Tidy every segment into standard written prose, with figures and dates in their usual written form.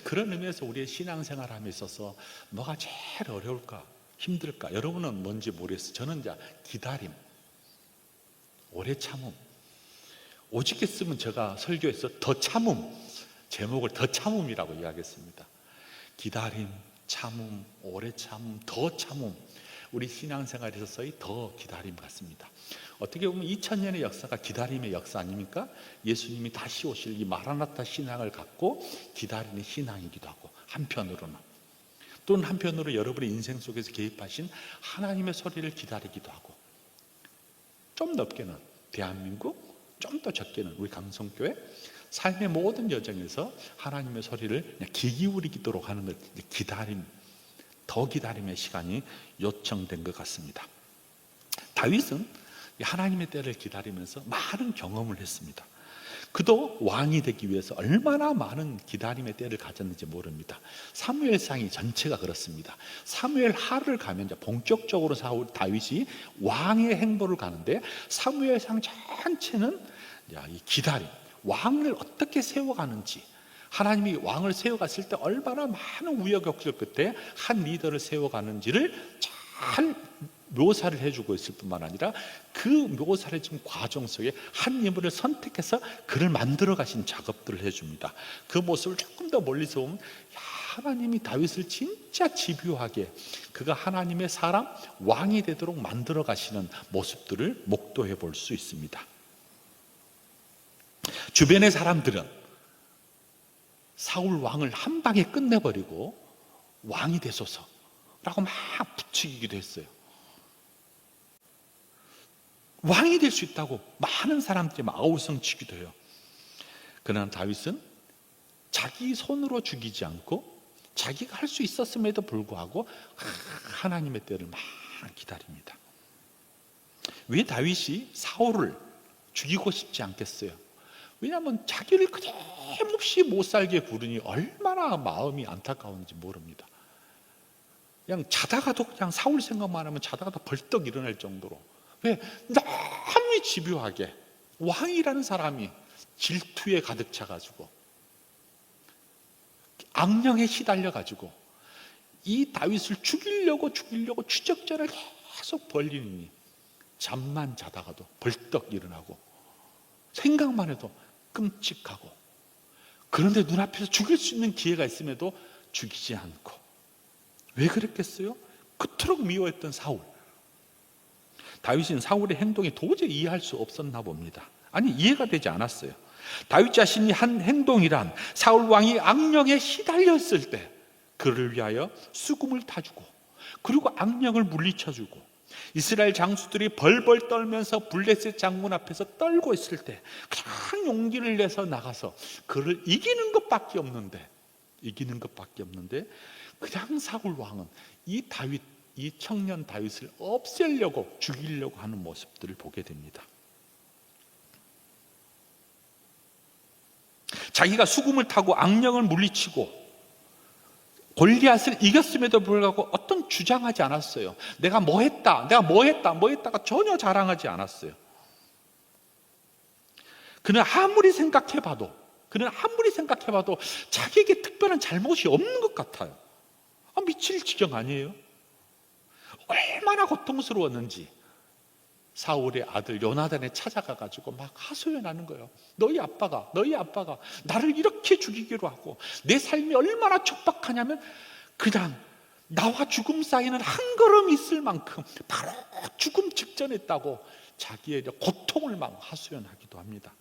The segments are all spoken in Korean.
그런 의미에서 우리의 신앙생활함에 있어서 뭐가 제일 어려울까, 힘들까? 여러분은 뭔지 모르겠어요. 저는 이제 기다림, 오래 참음. 오직게 쓰면 제가 설교에서 더 참음, 제목을 더 참음이라고 이야기했습니다. 기다림, 참음, 오래 참음, 더 참음. 우리 신앙생활에 있어서의 더 기다림 같습니다. 어떻게 보면 2000년의 역사가 기다림의 역사 아닙니까? 예수님이 다시 오실 이 마라나타 신앙을 갖고 기다리는 신앙이기도 하고, 한편으로는 또는 한편으로 여러분의 인생 속에서 개입하신 하나님의 소리를 기다리기도 하고, 좀 넓게는 대한민국, 좀 더 적게는 우리 강성교회, 삶의 모든 여정에서 하나님의 소리를 그냥 귀 기울이도록 하는 것, 기다림, 더 기다림의 시간이 요청된 것 같습니다. 다윗은 하나님의 때를 기다리면서 많은 경험을 했습니다. 그도 왕이 되기 위해서 얼마나 많은 기다림의 때를 가졌는지 모릅니다. 사무엘상이 전체가 그렇습니다. 사무엘 하를 가면 이제 본격적으로 다윗이 왕의 행보를 가는데, 사무엘상 전체는 이 기다림, 왕을 어떻게 세워가는지, 하나님이 왕을 세워갔을 때 얼마나 많은 우여곡절 끝에 한 리더를 세워가는지를 잘 묘사를 해주고 있을 뿐만 아니라, 그 묘사를 지금 과정 속에 한 인물을 선택해서 그를 만들어 가신 작업들을 해줍니다. 그 모습을 조금 더 멀리서 보면, 하나님이 다윗을 진짜 집요하게 그가 하나님의 사람, 왕이 되도록 만들어 가시는 모습들을 목도해 볼 수 있습니다. 주변의 사람들은 사울 왕을 한 방에 끝내버리고 왕이 되소서라고 막 부추기기도 했어요. 왕이 될 수 있다고 많은 사람들이 막 아우성치기도 해요. 그러나 다윗은 자기 손으로 죽이지 않고 자기가 할 수 있었음에도 불구하고 하나님의 때를 막 기다립니다. 왜 다윗이 사울을 죽이고 싶지 않겠어요? 왜냐하면 자기를 끊임없이 못 살게 부르니 얼마나 마음이 안타까운지 모릅니다. 그냥 자다가도 그냥 사울 생각만 하면 자다가도 벌떡 일어날 정도로, 왜? 너무 집요하게 왕이라는 사람이 질투에 가득 차가지고 악령에 시달려가지고 이 다윗을 죽이려고 추적전을 계속 벌리니 잠만 자다가도 벌떡 일어나고 생각만 해도 끔찍하고, 그런데 눈앞에서 죽일 수 있는 기회가 있음에도 죽이지 않고. 왜 그랬겠어요? 그토록 미워했던 사울. 다윗은 사울의 행동이 도저히 이해할 수 없었나 봅니다. 아니, 이해가 되지 않았어요. 다윗 자신이 한 행동이란, 사울 왕이 악령에 시달렸을 때 그를 위하여 수금을 타주고, 그리고 악령을 물리쳐주고, 이스라엘 장수들이 벌벌 떨면서 블레셋 장군 앞에서 떨고 있을 때 그냥 용기를 내서 나가서 그를 이기는 것밖에 없는데 그냥 사울 왕은 이 다윗, 이 청년 다윗을 없애려고, 죽이려고 하는 모습들을 보게 됩니다. 자기가 수금을 타고 악령을 물리치고 골리앗을 이겼음에도 불구하고 어떤 주장하지 않았어요. 내가 뭐 했다가 전혀 자랑하지 않았어요. 그는 아무리 생각해봐도 자기에게 특별한 잘못이 없는 것 같아요. 미칠 지경 아니에요? 얼마나 고통스러웠는지 사울의 아들 요나단에 찾아가가지고 막 하소연하는 거예요. 너희 아빠가 나를 이렇게 죽이기로 하고, 내 삶이 얼마나 촉박하냐면 그냥 나와 죽음 사이는 한 걸음 있을 만큼 바로 죽음 직전에 있다고 자기의 고통을 막 하소연하기도 합니다.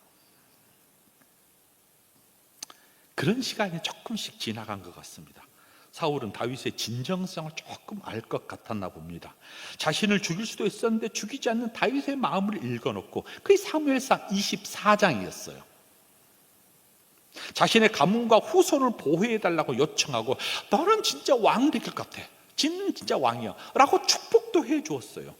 그런 시간이 조금씩 지나간 것 같습니다. 사울은 다윗의 진정성을 조금 알 것 같았나 봅니다. 자신을 죽일 수도 있었는데 죽이지 않는 다윗의 마음을 읽어놓고, 그게 사무엘상 24장이었어요. 자신의 가문과 후손을 보호해달라고 요청하고, 너는 진짜 왕 될 것 같아, 진짜 왕이야 라고 축복도 해주었어요.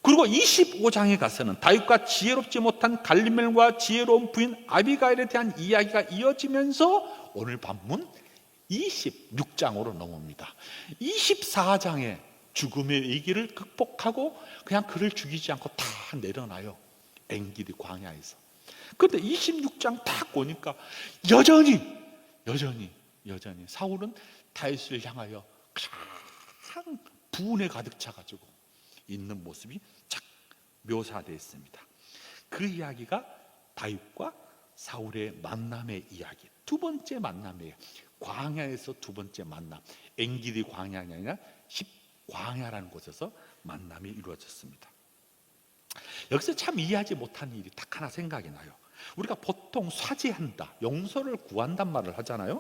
그리고 25장에 가서는 다윗과 지혜롭지 못한 갈리멜과 지혜로운 부인 아비가일에 대한 이야기가 이어지면서 오늘 본문 26장으로 넘어옵니다. 24장에 죽음의 위기를 극복하고 그냥 그를 죽이지 않고 다 내려놔요. 엔기디 광야에서. 그런데 26장 딱 보니까 여전히 여전히 사울은 다윗을 향하여 가장 분에 가득 차가지고 있는 모습이 쫙 묘사되어 있습니다. 그 이야기가 다윗과 사울의 만남의 이야기, 두 번째 만남이에요. 광야에서 두 번째 만남, 엔기디 광야가 아니라 십광야라는 곳에서 만남이 이루어졌습니다. 여기서 참 이해하지 못하는 일이 딱 하나 생각이 나요. 우리가 보통 사죄한다, 용서를 구한단 말을 하잖아요.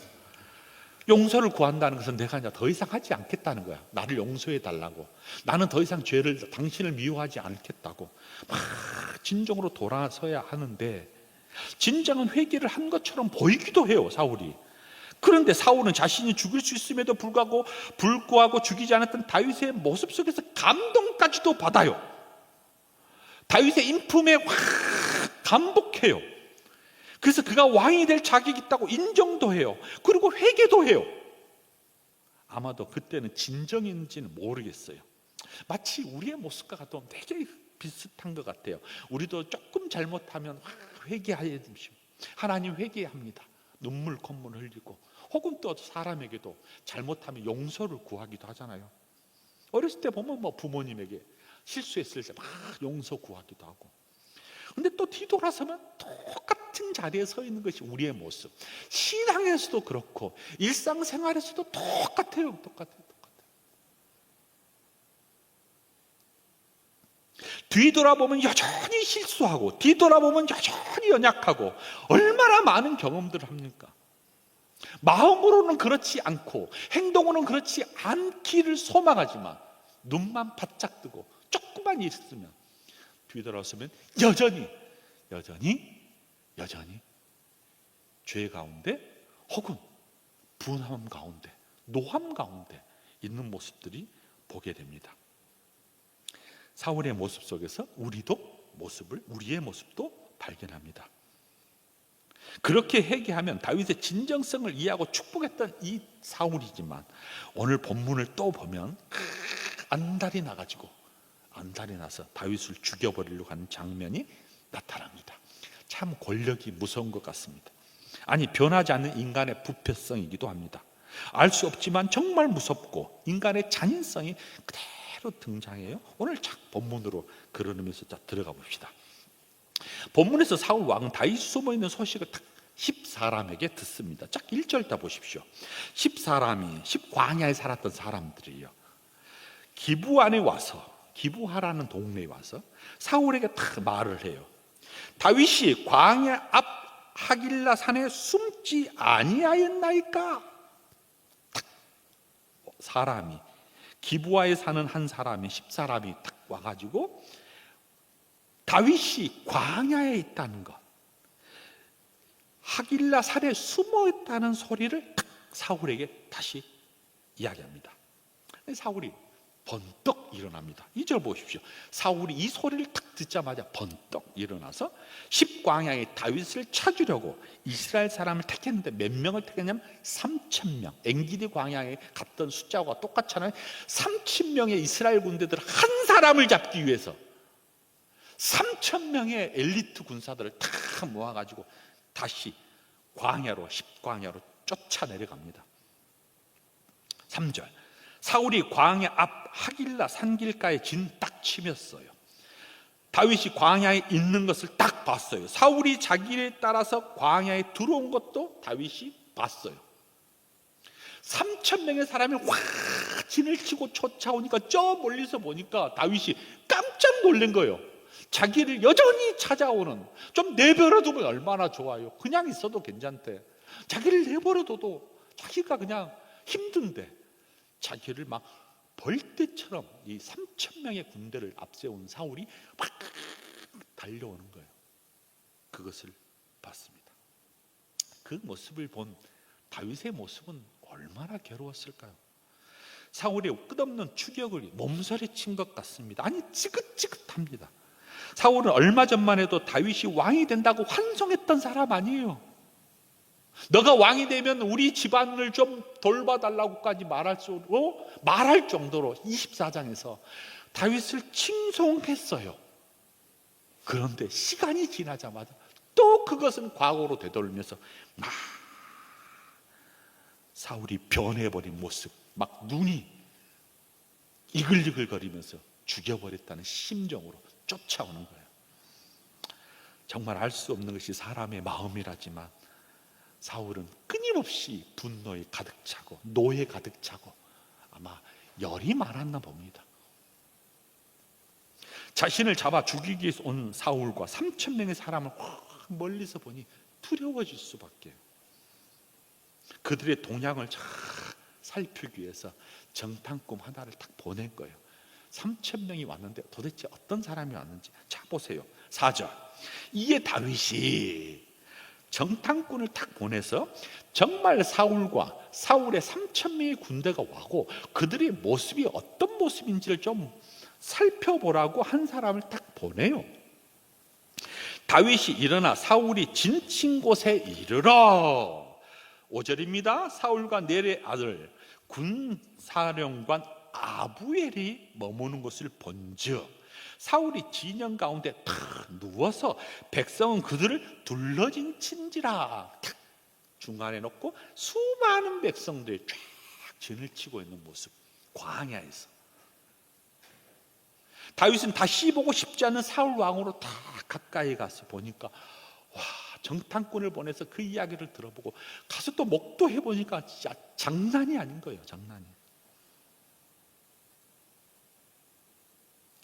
용서를 구한다는 것은 내가 이제 더 이상 하지 않겠다는 거야. 나를 용서해 달라고. 나는 더 이상 당신을 미워하지 않겠다고 막 진정으로 돌아서야 하는데, 진정한 회개를 한 것처럼 보이기도 해요, 사울이. 그런데 사울은 자신이 죽일 수 있음에도 불구하고 죽이지 않았던 다윗의 모습 속에서 감동까지도 받아요. 다윗의 인품에 확 감복해요. 그래서 그가 왕이 될 자격이 있다고 인정도 해요. 그리고 회개도 해요. 아마도 그때는 진정인지는 모르겠어요. 마치 우리의 모습과 좀 되게 비슷한 것 같아요. 우리도 조금 잘못하면 회개하여 주시고, 하나님 회개합니다. 눈물 콧물 흘리고, 혹은 또 사람에게도 잘못하면 용서를 구하기도 하잖아요. 어렸을 때 보면 부모님에게 실수했을 때 막 용서 구하기도 하고. 근데 또 뒤돌아서면 똑같은 자리에 서 있는 것이 우리의 모습. 신앙에서도 그렇고 일상생활에서도 똑같아요. 뒤돌아보면 여전히 실수하고, 뒤돌아보면 여전히 연약하고, 얼마나 많은 경험들을 합니까? 마음으로는 그렇지 않고 행동으로는 그렇지 않기를 소망하지만 눈만 바짝 뜨고 조금만 있으면 뒤돌아서면 여전히 죄 가운데 혹은 분함 가운데, 노함 가운데 있는 모습들이 보게 됩니다. 사울의 모습 속에서 우리의 모습도 발견합니다. 그렇게 회개하면 다윗의 진정성을 이해하고 축복했던 이 사울이지만, 오늘 본문을 또 보면 안달이 나서 다윗을 죽여버리려고 하는 장면이 나타납니다. 참 권력이 무서운 것 같습니다. 아니, 변하지 않는 인간의 부패성이기도 합니다. 알 수 없지만 정말 무섭고 인간의 잔인성이 그대로 등장해요. 오늘 본문으로 그런 의미에서 들어가 봅시다. 본문에서 사울 왕은 다윗이 숨어있는 소식을 딱 10사람에게 듣습니다. 쫙 1절 다 보십시오. 10사람이 10광야에 살았던 사람들이에요. 기브안에 와서, 기브하라는 동네에 와서 사울에게 딱 말을 해요. 다윗이 광야 앞 하길라 산에 숨지 아니하였나이까? 사람이, 기브아에 사는 한 사람이, 10사람이 딱 와가지고 다윗이 광야에 있다는 것, 하길라 산에 숨어 있다는 소리를 딱 사울에게 다시 이야기합니다. 사울이 번떡 일어납니다. 2절 보십시오. 사울이 이 소리를 딱 듣자마자 번떡 일어나서 10광야의 다윗을 찾으려고 이스라엘 사람을 택했는데, 몇 명을 택했냐면 3,000명. 엔기디 광야에 갔던 숫자와 똑같잖아요. 3,000명의 이스라엘 군대들 한 사람을 잡기 위해서 3,000명의 엘리트 군사들을 다 모아가지고 다시 광야로, 10광야로 쫓아내려갑니다. 3절, 사울이 광야 앞 하길라 산길가에 진 딱 치렀어요. 다윗이 광야에 있는 것을 딱 봤어요. 사울이 자기를 따라서 광야에 들어온 것도 다윗이 봤어요. 3,000명의 사람이 확 진을 치고 쫓아오니까, 저 멀리서 보니까 다윗이 깜짝 놀란 거예요. 자기를 여전히 찾아오는, 좀 내버려두면 얼마나 좋아요. 그냥 있어도 괜찮대. 자기를 내버려둬도 자기가 그냥 힘든데 자기를 막 벌떼처럼 이 3,000명의 군대를 앞세운 사울이 막 달려오는 거예요. 그것을 봤습니다. 그 모습을 본 다윗의 모습은 얼마나 괴로웠을까요? 사울의 끝없는 추격을 몸서리친 것 같습니다. 아니, 지긋지긋합니다. 사울은 얼마 전만 해도 다윗이 왕이 된다고 환송했던 사람 아니에요. 너가 왕이 되면 우리 집안을 좀 돌봐달라고까지 말할 정도로 24장에서 다윗을 칭송했어요. 그런데 시간이 지나자마자 또 그것은 과거로 되돌면서 막 사울이 변해버린 모습, 막 눈이 이글이글거리면서 죽여버렸다는 심정으로 쫓아오는 거예요. 정말 알 수 없는 것이 사람의 마음이라지만 사울은 끊임없이 분노에 가득 차고 노에 가득 차고 아마 열이 많았나 봅니다. 자신을 잡아 죽이기 위해서 온 사울과 3,000명의 사람을 멀리서 보니 두려워질 수밖에. 그들의 동향을 잘 살피기 위해서 정탐꾼 하나를 딱 보낸 거예요. 3,000명이 왔는데 도대체 어떤 사람이 왔는지 자 보세요. 4절. 이에 다윗이 정탐꾼을 딱 보내서 정말 사울과 사울의 3,000명의 군대가 와고 그들의 모습이 어떤 모습인지를 좀 살펴보라고 한 사람을 딱 보내요. 다윗이 일어나 사울이 진친 곳에 이르러 5절입니다. 사울과 넬의 아들 군사령관 아부엘이 머무는 것을 본즉 사울이 진영 가운데 탁 누워서 백성은 그들을 둘러진 친지라 탁 중간에 놓고 수많은 백성들이 쫙 진을 치고 있는 모습, 광야에서. 다윗은 다시 보고 싶지 않은 사울 왕으로 다 가까이 가서 보니까 와, 정탐꾼을 보내서 그 이야기를 들어보고 가서 또 목도해 보니까 진짜 장난이 아닌 거예요. 장난이.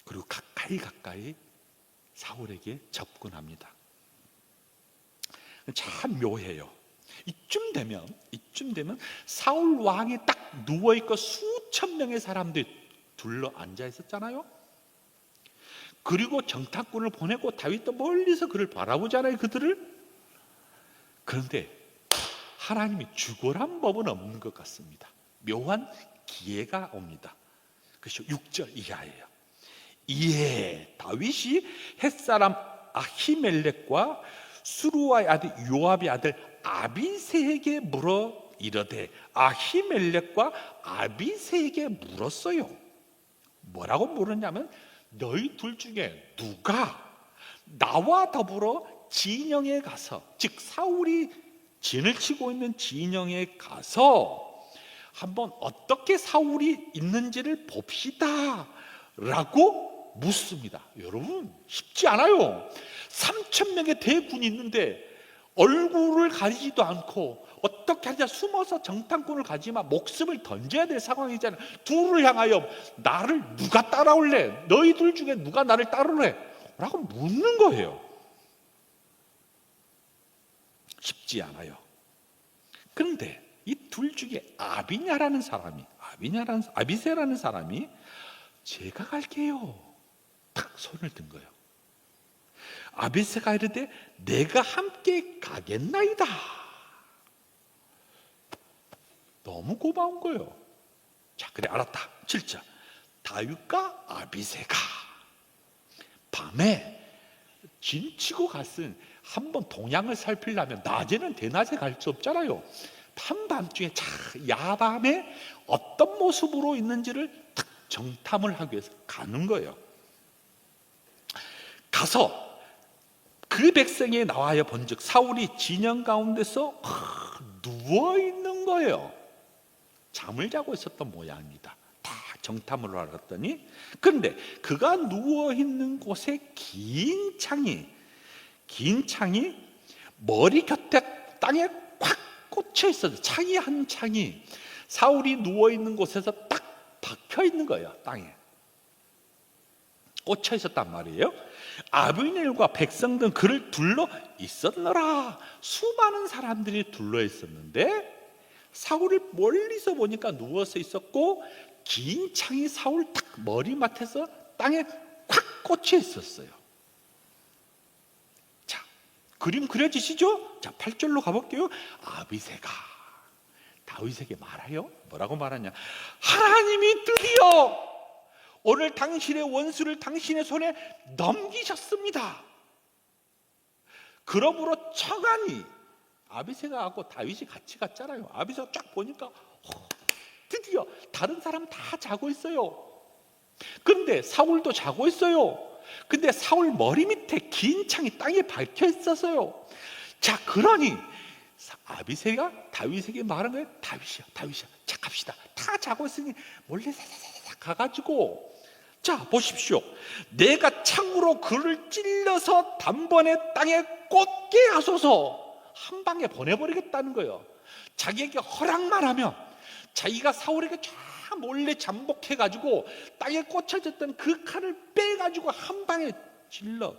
그리고 가까이 사울에게 접근합니다. 참 묘해요. 이쯤 되면 사울 왕이 딱 누워 있고 수천 명의 사람들이 둘러 앉아 있었잖아요. 그리고 정탐꾼을 보내고 다윗도 멀리서 그를 바라보잖아요. 그들을. 그런데 하나님이 죽으란 법은 없는 것 같습니다. 묘한 기회가 옵니다. 그것이 6절 이하예요. 이에 다윗이 햇사람 아히멜렉과 수루아의 아들 요압의 아들 아비새에게 물어 이르되 아히멜렉과 아비새에게 물었어요. 뭐라고 물었냐면 너희 둘 중에 누가 나와 더불어 진영에 가서, 즉 사울이 진을 치고 있는 진영에 가서 한번 어떻게 사울이 있는지를 봅시다 라고 묻습니다. 여러분 쉽지 않아요. 3,000명의 대군이 있는데 얼굴을 가리지도 않고 어떻게 하냐, 숨어서 정탐꾼을 가지만 목숨을 던져야 될 상황이잖아요. 둘을 향하여 나를 누가 따라올래? 너희 둘 중에 누가 나를 따르래? 라고 묻는 거예요. 쉽지 않아요. 그런데 이 둘 중에 아비냐라는 사람이, 아비새라는 사람이 제가 갈게요. 딱 손을 든 거예요. 아비새가 이르되 내가 함께 가겠나이다. 너무 고마운 거예요. 자, 그래 알았다. 7절. 다윗과 아비새가 밤에 진치고 갔으니 한번 동향을 살피려면 낮에는 대낮에 갈 수 없잖아요. 한밤중에 야밤에 어떤 모습으로 있는지를 딱 정탐을 하기 위해서 가는 거예요. 가서 그 백성이 나와야 본즉 사울이 진영 가운데서 누워있는 거예요. 잠을 자고 있었던 모양입니다. 다 정탐을 알았더니, 그런데 그가 누워있는 곳에 긴 창이 머리 곁에 땅에 콱 꽂혀 있어요. 창이 한 창이 사울이 누워있는 곳에서 딱 박혀 있는 거예요. 땅에 꽂혀 있었단 말이에요. 아비넬과 백성들은 그를 둘러 있었노라. 수많은 사람들이 둘러 있었는데 사울을 멀리서 보니까 누워서 있었고 긴 창이 사울 딱 머리맡에서 땅에 콱 꽂혀 있었어요. 자, 그림 그려지시죠? 자, 8절로 가볼게요. 아비새가 다윗에게 말하여 뭐라고 말하냐? 하나님이 드디어 오늘 당신의 원수를 당신의 손에 넘기셨습니다. 그러므로 청하니, 아비새가 하고 다윗이 같이 갔잖아요. 아비새가 쫙 보니까 드디어 다른 사람 다 자고 있어요. 그런데 사울도 자고 있어요. 근데 사울 머리 밑에 긴 창이 땅에 박혀 있었어요. 자, 그러니 아비새가 다윗에게 말한 거예요. 다윗이야, 착합시다. 다 자고 있으니 몰래 사사사사 가가지고, 자 보십시오, 내가 창으로 그를 찔러서 단번에 땅에 꽂게 하소서. 한 방에 보내버리겠다는 거예요. 자기에게 허락만 하면 자기가 사울에게 쫙 몰래 잠복해가지고 땅에 꽂혀졌던 그 칼을 빼가지고 한 방에 찔러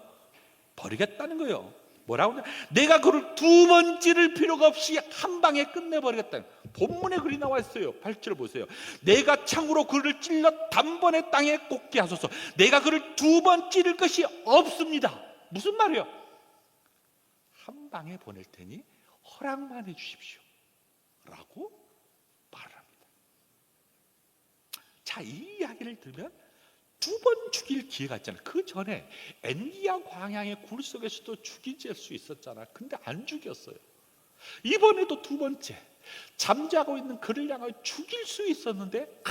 버리겠다는 거예요. 뭐라고 하냐? 내가 그를 두 번 찌를 필요가 없이 한 방에 끝내버리겠다. 본문에 글이 나와 있어요. 8절 보세요. 내가 창으로 그를 찔러 단번에 땅에 꽂게 하소서. 내가 그를 두 번 찌를 것이 없습니다. 무슨 말이에요? 한 방에 보낼 테니 허락만 해주십시오 라고 말을 합니다. 자, 이 이야기를 들으면 두 번 죽일 기회가 있잖아요. 그 전에 엔기야 광야의 굴 속에서도 죽일 수 있었잖아요. 근데 안 죽였어요. 이번에도 두 번째 잠자고 있는 그를 향하여 죽일 수 있었는데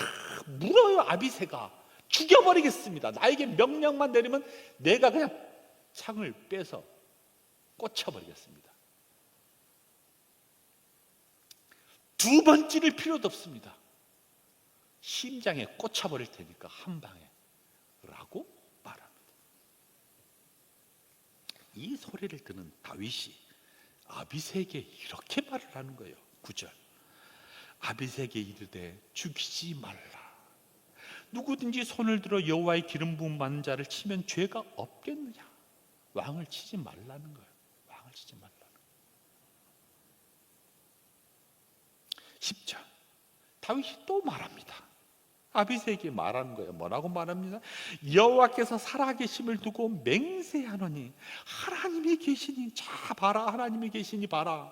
물어요. 아비새가 죽여버리겠습니다. 나에게 명령만 내리면 내가 그냥 창을 빼서 꽂혀버리겠습니다. 두 번 찌를 필요도 없습니다. 심장에 꽂혀버릴 테니까 한 방에 라고 말합니다. 이 소리를 듣는 다윗이 아비새에게 이렇게 말을 하는 거예요. 9절. 아비새에게 이르되 죽이지 말라. 누구든지 손을 들어 여호와의 기름 부음 받는 자를 치면 죄가 없겠느냐. 왕을 치지 말라는 거예요. 왕을 치지 말라는 거예요. 10절. 다윗이 또 말합니다. 아비새에게 말하는 거예요. 뭐라고 말합니다? 여호와께서 살아계심을 두고 맹세하노니 하나님이 계시니, 자 봐라, 하나님이 계시니 봐라,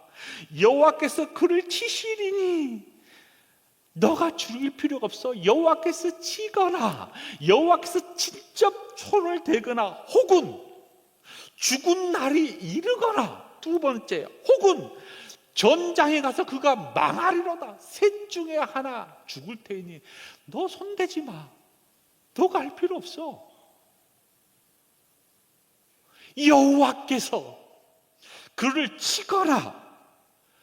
여호와께서 그를 치시리니 너가 죽일 필요가 없어. 여호와께서 치거나 여호와께서 직접 손을 대거나 혹은 죽은 날이 이르거나, 두 번째, 혹은 전장에 가서 그가 망하리로다. 셋 중에 하나 죽을 테니 너 손대지 마. 너가 할 필요 없어. 여호와께서 그를 치거나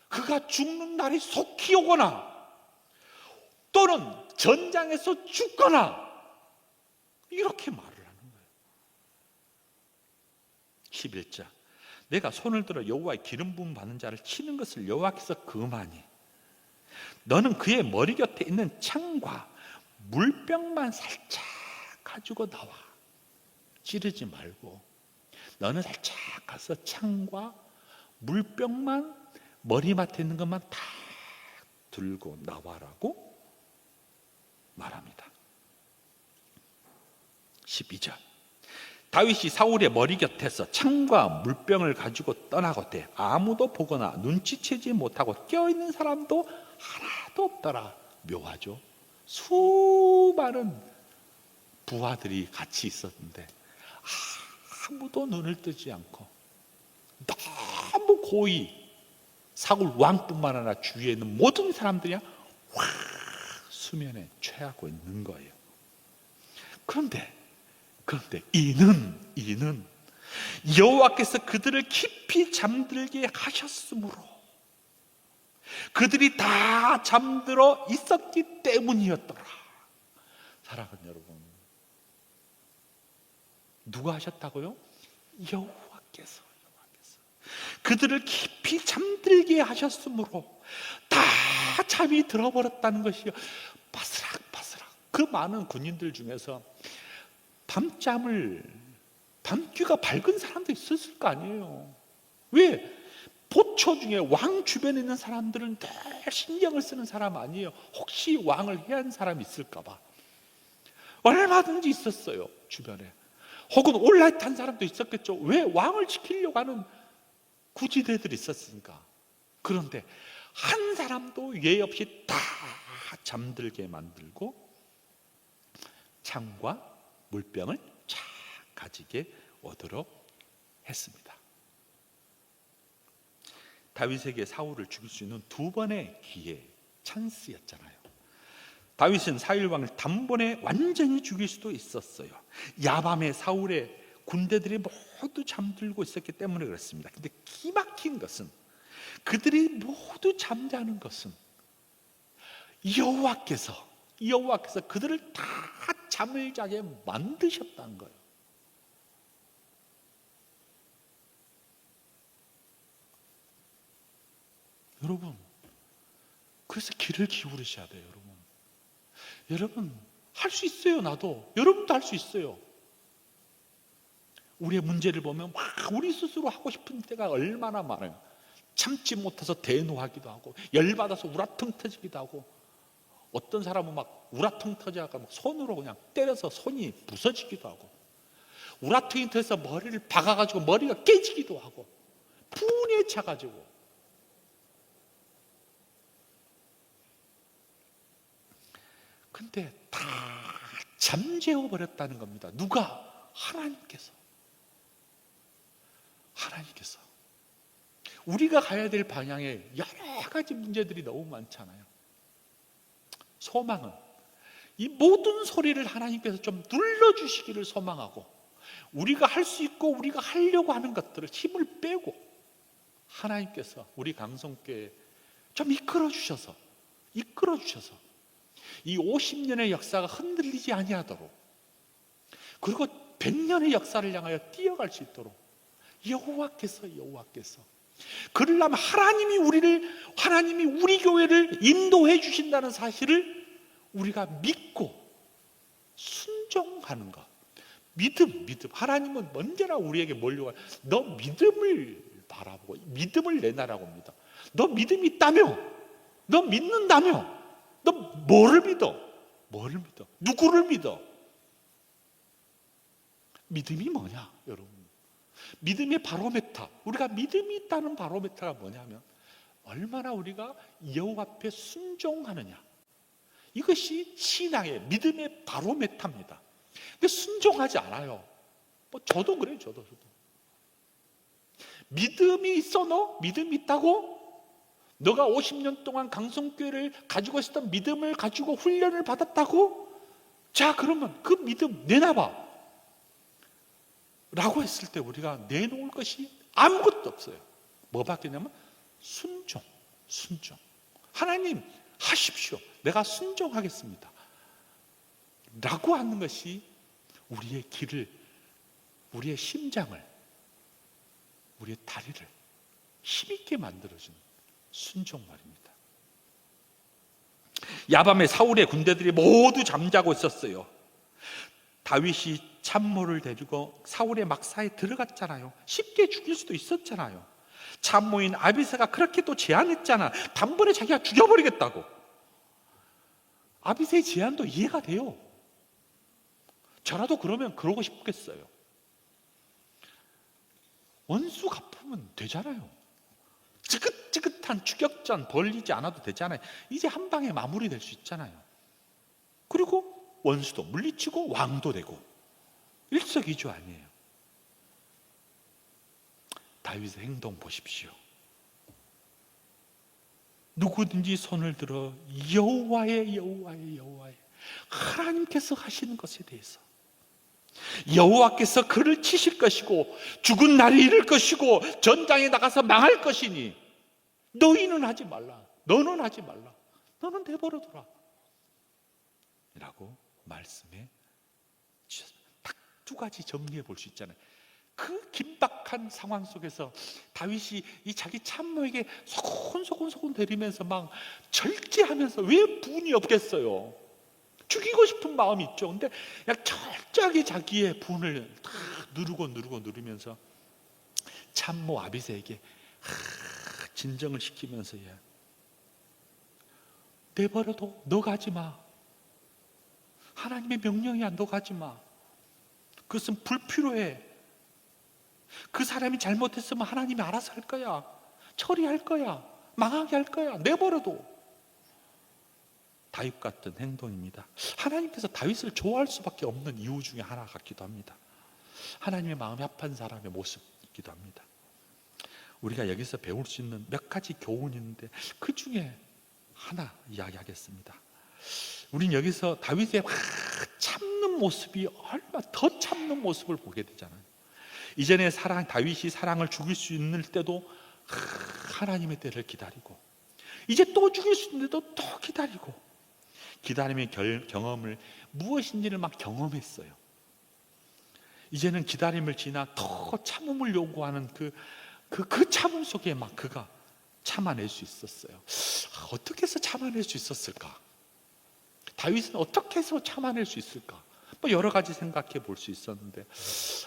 그가 죽는 날이 속히 오거나 또는 전장에서 죽거나 이렇게 말을 하는 거예요. 11절. 내가 손을 들어 여호와의 기름 부음 받는 자를 치는 것을 여호와께서 금하니 너는 그의 머리 곁에 있는 창과 물병만 살짝 가지고 나와. 찌르지 말고 너는 살짝 가서 창과 물병만, 머리맡에 있는 것만 다 들고 나와라고 말합니다. 12절. 다윗이 사울의 머리 곁에서 창과 물병을 가지고 떠나거든 아무도 보거나 눈치채지 못하고 껴있는 사람도 하나도 없더라. 묘하죠. 수많은 부하들이 같이 있었는데 아무도 눈을 뜨지 않고 너무 고이 사울 왕뿐만 아니라 주위에 있는 모든 사람들이 확 수면에 취하고 있는 거예요. 그런데 이는 여호와께서 그들을 깊이 잠들게 하셨으므로, 그들이 다 잠들어 있었기 때문이었더라. 사랑하는 여러분, 누가 하셨다고요? 여호와께서 그들을 깊이 잠들게 하셨으므로 다 잠이 들어버렸다는 것이요. 바스락바스락. 그 많은 군인들 중에서 밤귀가 밝은 사람도 있었을 거 아니에요. 왜? 보초 중에 왕 주변에 있는 사람들은 늘 신경을 쓰는 사람 아니에요. 혹시 왕을 해한 사람이 있을까 봐 얼마든지 있었어요, 주변에. 혹은 올라탄 사람도 있었겠죠. 왜? 왕을 지키려고 하는 구지대들이 있었으니까. 그런데 한 사람도 예의 없이 다 잠들게 만들고 창과 물병을 쫙 가지게 오도록 했습니다. 다윗에게 사울을 죽일 수 있는 두 번의 기회, 찬스였잖아요. 다윗은 사울 왕을 단번에 완전히 죽일 수도 있었어요. 야밤에 사울의 군대들이 모두 잠들고 있었기 때문에 그렇습니다. 근데 기막힌 것은 그들이 모두 잠자는 것은 여호와께서 그들을 다 잠을 자게 만드셨다는 거예요. 여러분, 그래서 귀를 기울이셔야 돼요. 여러분 할 수 있어요. 나도, 여러분도 할 수 있어요. 우리의 문제를 보면 막 우리 스스로 하고 싶은 때가 얼마나 많아요. 참지 못해서 대노하기도 하고, 열받아서 우라통 터지기도 하고, 어떤 사람은 막 우라통 터져가 막 손으로 그냥 때려서 손이 부서지기도 하고, 우라통이 터져서 머리를 박아가지고 머리가 깨지기도 하고, 분에 차가지고. 근데 다 잠재워 버렸다는 겁니다. 누가? 하나님께서. 우리가 가야 될 방향에 여러 가지 문제들이 너무 많잖아요. 소망은 이 모든 소리를 하나님께서 좀 눌러주시기를 소망하고, 우리가 할 수 있고 우리가 하려고 하는 것들을 힘을 빼고 하나님께서 우리 강성교회에 좀 이끌어 주셔서 이 50년의 역사가 흔들리지 아니하도록, 그리고 100년의 역사를 향하여 뛰어갈 수 있도록 여호와께서 그러려면 하나님이 우리 교회를 인도해 주신다는 사실을 우리가 믿고 순종하는 것. 믿음. 하나님은 언제나 우리에게 뭘로 가요? 너 믿음을 바라보고 믿음을 내놔라고 합니다. 너 믿음이 있다며? 너 믿는다며? 너 뭐를 믿어? 누구를 믿어? 믿음이 뭐냐, 여러분? 믿음의 바로메터, 우리가 믿음이 있다는 바로메터가 뭐냐면 얼마나 우리가 여호와 앞에 순종하느냐. 이것이 신앙의 믿음의 바로메터입니다. 근데 순종하지 않아요. 저도 그래요. 저도. 믿음이 있어? 너 믿음이 있다고? 너가 50년 동안 강성교회를 가지고 있었던 믿음을 가지고 훈련을 받았다고? 자, 그러면 그 믿음 내놔봐 라고 했을 때 우리가 내놓을 것이 아무것도 없어요. 뭐 받겠냐면 순종. 하나님 하십시오. 내가 순종하겠습니다 라고 하는 것이 우리의 길을, 우리의 심장을, 우리의 다리를 힘있게 만들어주는 순종 말입니다. 야밤에 사울의 군대들이 모두 잠자고 있었어요. 다윗이 참모를 데리고 사울의 막사에 들어갔잖아요. 쉽게 죽일 수도 있었잖아요. 참모인 아비새가 그렇게 또 제안했잖아. 단번에 자기가 죽여버리겠다고. 아비새의 제안도 이해가 돼요. 저라도 그러면 그러고 싶겠어요. 원수 갚으면 되잖아요. 지긋지긋한 추격전 벌리지 않아도 되잖아요. 이제 한 방에 마무리될 수 있잖아요. 그리고 원수도 물리치고 왕도 되고 일석이조 아니에요. 다윗의 행동 보십시오. 누구든지 손을 들어 여호와의 하나님께서 하시는 것에 대해서, 여호와께서 그를 치실 것이고 죽은 날이 이를 것이고 전장에 나가서 망할 것이니 너희는 하지 말라. 너는 하지 말라. 너는 내버려 둬라 라고 말씀해 주셨습니다. 딱 두 가지 정리해 볼 수 있잖아요. 그 긴박한 상황 속에서 다윗이 이 자기 참모에게 소곤소곤 대리면서 막 절제하면서 왜 분이 없겠어요? 죽이고 싶은 마음이 있죠. 근데 그냥 철저하게 자기의 분을 다 누르면서 참모 아비새에게 진정을 시키면서 내버려둬. 너 가지 마. 하나님의 명령이야. 너 가지 마. 그것은 불필요해. 그 사람이 잘못했으면 하나님이 알아서 할 거야. 처리할 거야. 망하게 할 거야. 내버려둬. 다윗 같은 행동입니다. 하나님께서 다윗을 좋아할 수밖에 없는 이유 중에 하나 같기도 합니다. 하나님의 마음이 합한 사람의 모습이기도 합니다. 우리가 여기서 배울 수 있는 몇 가지 교훈이 있는데 그 중에 하나 이야기하겠습니다. 우린 여기서 다윗의 참는 모습이 얼마 더 참는 모습을 보게 되잖아요. 이전에 다윗이 사랑을 죽일 수 있는 때도 하나님의 때를 기다리고, 이제 또 죽일 수 있는데도 또 기다리고, 기다림의 경험을, 무엇인지를 막 경험했어요. 이제는 기다림을 지나 더 참음을 요구하는 그 참음 속에 막 그가 참아낼 수 있었어요. 어떻게 해서 참아낼 수 있었을까? 다윗은 어떻게 해서 참아낼 수 있을까? 뭐 여러 가지 생각해 볼 수 있었는데,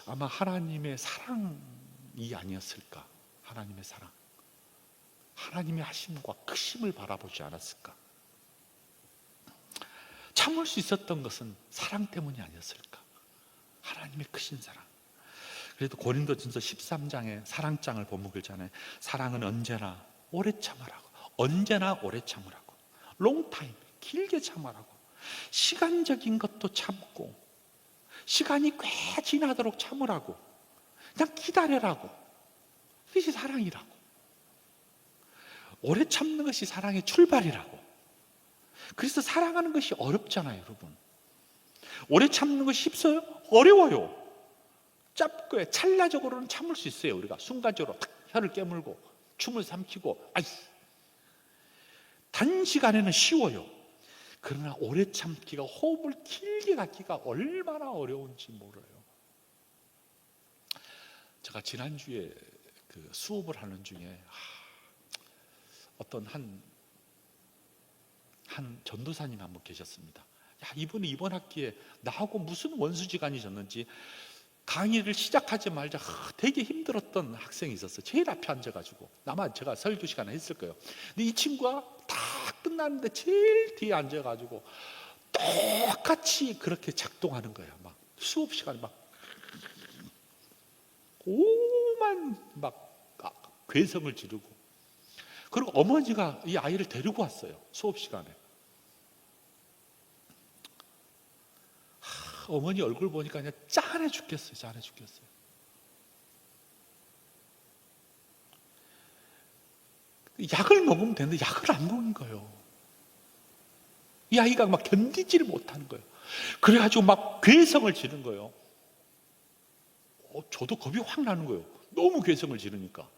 아마 하나님의 사랑이 아니었을까? 하나님의 사랑, 하나님의 하심과 크심을 바라보지 않았을까? 참을 수 있었던 것은 사랑 때문이 아니었을까? 하나님의 크신 사랑. 그래도 고린도전서 13장에 사랑장을 보면 그러잖아요. 사랑은 언제나 오래 참으라고, 언제나 오래 참으라고, 롱타임, 길게 참으라고, 시간적인 것도 참고, 시간이 꽤 지나도록 참으라고, 그냥 기다려라고. 그것이 사랑이라고. 오래 참는 것이 사랑의 출발이라고. 그래서 사랑하는 것이 어렵잖아요, 여러분. 오래 참는 것이 쉽어요? 어려워요. 짧게 찰나적으로는 참을 수 있어요. 우리가 순간적으로 탁 혀를 깨물고 춤을 삼키고, 단시간에는 쉬워요. 그러나 오래 참기가, 호흡을 길게 갖기가 얼마나 어려운지 몰라요. 제가 지난주에 그 수업을 하는 중에 어떤 한 전도사님 한 분 계셨습니다. 이분이 이번 학기에 나하고 무슨 원수지간이 졌는지 강의를 시작하자마자 되게 힘들었던 학생이 있었어요. 제일 앞에 앉아가지고, 아마 제가 설교 시간에 했을 거예요. 근데 이 친구가 다 끝났는데 제일 뒤에 앉아가지고 똑같이 그렇게 작동하는 거예요. 막 수업 시간에 막 오만 막 괴성을 지르고. 그리고 어머니가 이 아이를 데리고 왔어요, 수업 시간에. 어머니 얼굴 보니까 그냥 짠해 죽겠어요. 짠해 죽겠어요. 약을 먹으면 되는데 약을 안 먹은 거예요. 이 아이가 막 견디지를 못하는 거예요. 그래가지고 막 괴성을 지른 거예요. 저도 겁이 확 나는 거예요. 너무 괴성을 지르니까.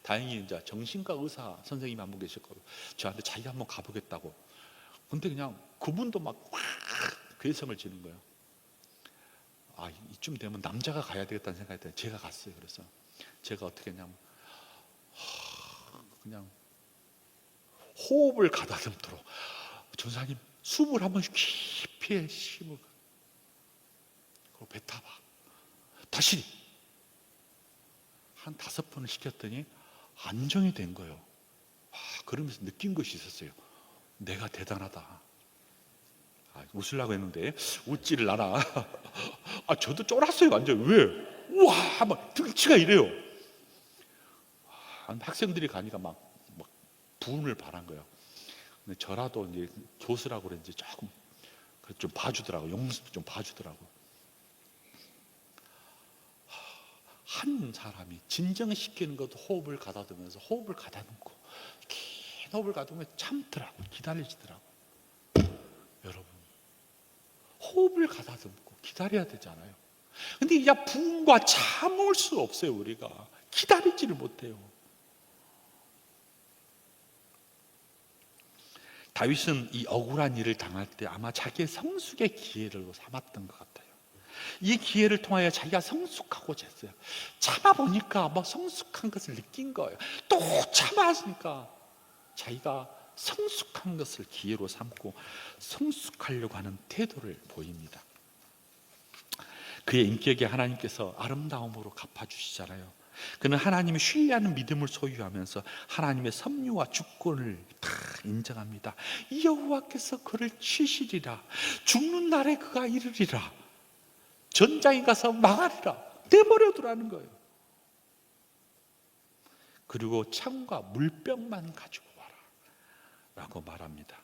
다행히 이제 정신과 의사 선생님이 한 분 계셨거든요. 저한테 자기 한번 가보겠다고. 근데 그냥 그분도 막 괴성을 지는 거예요. 이쯤 되면 남자가 가야 되겠다는 생각이 들어요. 제가 갔어요. 그래서 제가 어떻게 했냐면 그냥 호흡을 가다듬도록, 전사님 숨을 한번 깊이 쉬고 그리고 뱉어봐. 다시 한 5번을 시켰더니 안정이 된 거예요. 그러면서 느낀 것이 있었어요. 내가 대단하다. 웃으려고 했는데 웃지를 않아. 저도 쫄았어요, 완전. 왜? 우와, 막 등치가 이래요. 학생들이 가니까 막 부흥을 바란 거예요. 근데 저라도 이제 교수라고 그랬는지 조금 좀 봐주더라고. 용습 좀 봐주더라고. 한 사람이 진정시키는 것도 호흡을 가다듬으면서, 호흡을 가다듬고, 긴 호흡을 가다듬으면 참더라고, 기다리시더라고. 여러분, 호흡을 가다듬고 기다려야 되잖아요. 근데 이제 부흥과 참을 수 없어요. 우리가 기다리지를 못해요. 다윗은 이 억울한 일을 당할 때 아마 자기의 성숙의 기회를 삼았던 것 같아요. 이 기회를 통하여 자기가 성숙하고자 했어요. 참아보니까 뭐 성숙한 것을 느낀 거예요. 또 참아하니까 자기가 성숙한 것을 기회로 삼고 성숙하려고 하는 태도를 보입니다. 그의 인격에 하나님께서 아름다움으로 갚아주시잖아요. 그는 하나님이 신뢰하는 믿음을 소유하면서 하나님의 섭리와 주권을 다 인정합니다. 여호와께서 그를 치시리라. 죽는 날에 그가 이르리라. 전장에 가서 망하리라. 내버려두라는 거예요. 그리고 창과 물병만 가지고 와라 라고 말합니다.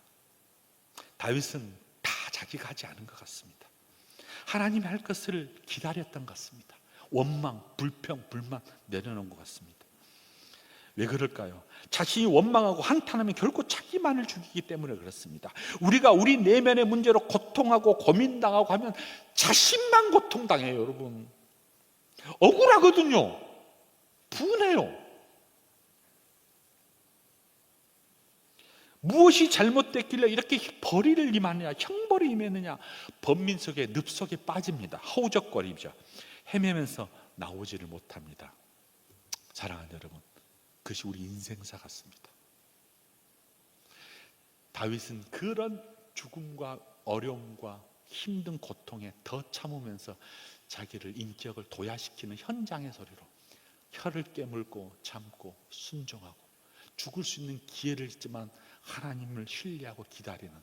다윗은 다 자기가 하지 않은 것 같습니다. 하나님이 할 것을 기다렸던 것 같습니다. 원망, 불평, 불만 내려놓은 것 같습니다. 왜 그럴까요? 자신이 원망하고 한탄하면 결코 자기만을 죽이기 때문에 그렇습니다. 우리가 우리 내면의 문제로 고통하고 고민당하고 하면 자신만 고통당해요, 여러분. 억울하거든요. 분해요. 무엇이 잘못됐길래 이렇게 벌이를 임하느냐, 형벌이 임했느냐. 번민 속에 늪 속에 빠집니다. 허우적거리죠. 헤매면서 나오지를 못합니다. 사랑하는 여러분, 그것이 우리 인생사 같습니다. 다윗은 그런 죽음과 어려움과 힘든 고통에 더 참으면서 자기를 인격을 도야시키는 현장의 소리로 혀를 깨물고 참고 순종하고 죽을 수 있는 기회를 있지만 하나님을 신뢰하고 기다리는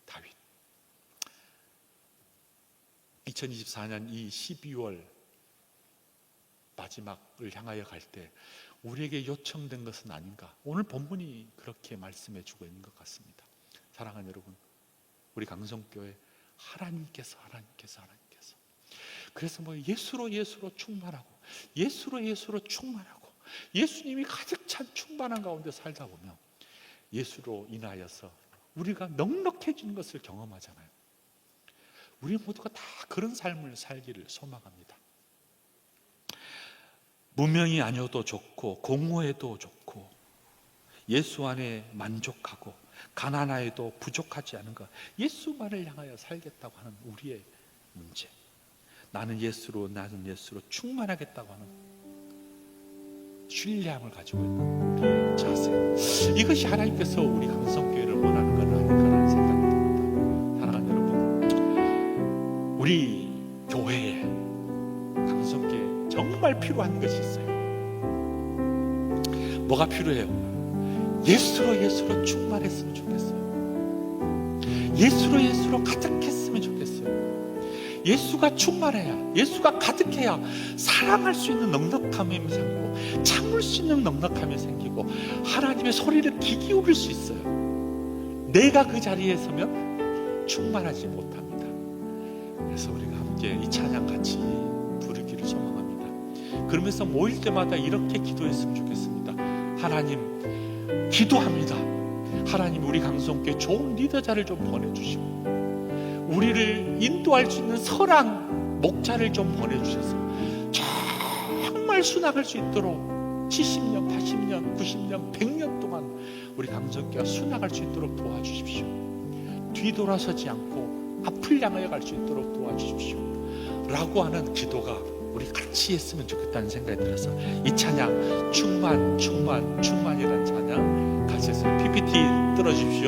다윗. 2024년 이 12월 마지막을 향하여 갈 때 우리에게 요청된 것은 아닌가. 오늘 본문이 그렇게 말씀해 주고 있는 것 같습니다. 사랑하는 여러분, 우리 강성교회 하나님께서 그래서 예수로 충만하고 예수로 충만하고 예수님이 가득 찬 충만한 가운데 살다 보면 예수로 인하여서 우리가 넉넉해지는 것을 경험하잖아요. 우리 모두가 다 그런 삶을 살기를 소망합니다. 무명이 아니어도 좋고 공허해도 좋고 예수 안에 만족하고 가난하여도 부족하지 않은 것, 예수만을 향하여 살겠다고 하는 우리의 문제, 나는 예수로 충만하겠다고 하는 신뢰함을 가지고 있는 우리의 자세, 이것이 하나님께서 우리 강성교회를 원하는 건 아닐까라는 생각이 듭니다. 사랑하는 여러분, 우리 교회에 강성교회에 정말 필요한 것이 있어요. 뭐가 필요해요? 예수로 충만했으면 좋겠어요. 예수로 가득했으면 좋겠어요. 예수가 충만해야, 예수가 가득해야 사랑할 수 있는 넉넉함이 생기고 참을 수 있는 넉넉함이 생기고 하나님의 소리를 귀 기울일 수 있어요. 내가 그 자리에 서면 충만하지 못합니다. 그래서 우리가 함께 이 찬양 같이 부르기를 소망합니다. 그러면서 모일 때마다 이렇게 기도했으면 좋겠습니다. 하나님, 기도합니다. 하나님, 우리 강성교회 좋은 리더자를 좀 보내주시고 우리를 인도할 수 있는 선한 목자를 좀 보내주셔서 정말 순학할 수 있도록 70년, 80년, 90년, 100년 동안 우리 강성교회가 순학할 수 있도록 도와주십시오. 뒤돌아서지 않고 앞을 향하여 갈 수 있도록 도와주십시오 라고 하는 기도가 우리 같이 했으면 좋겠다는 생각이 들어서 이 찬양 충만이라는 찬양 같이 해서 PPT 들어주십시오.